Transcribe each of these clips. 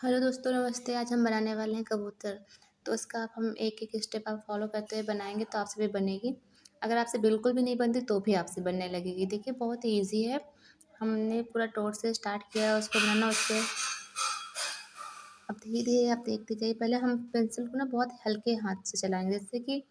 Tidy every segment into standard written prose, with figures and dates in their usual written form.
Hello दोस्तों, नमस्ते। आज हम बनाने वाले हैं कबूतर। तो इसका आप हम एक-एक स्टेप आप फ़ॉलो करते हुए बनाएँगे तो आपसे भी बनेगी। अगर आपसे बिल्कुल भी नहीं बनती तो भी आपसे बनने लगेगी। देखिए बहुत ही ईज़ी है। हमने पूरा टोट से स्टार्ट किया उसको बनाना उससे अब धीरे-धीरे आप देखते जाइए। पहले हम पेंसिल को ना बहुत हल्के हाथ से चलाएँगे जिससे कि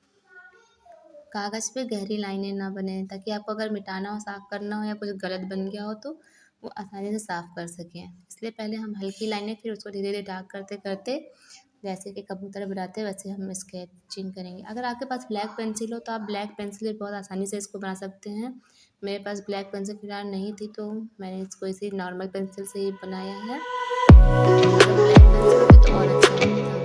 कागज़ पे गहरी लाइनें ना बने ताकि आपको अगर मिटाना हो, साफ़ करना हो या कुछ गलत बन गया हो तो वो आसानी से साफ़ कर सकें। इसलिए पहले हम हल्की लाइनें फिर उसको धीरे-धीरे डार्क करते-करते जैसे कि कबूतर बनाते हैं वैसे हम स्केचिंग करेंगे। अगर आपके पास ब्लैक पेंसिल हो तो आप ब्लैक पेंसिल से बहुत आसानी से इसको बना सकते हैं। मेरे पास ब्लैक पेंसिल फ़िलहाल नहीं थी तो मैंने इसको इसी नॉर्मल पेंसिल से ही बनाया है। अगर ब्लैक पेंसिल होती तो और अच्छा होता।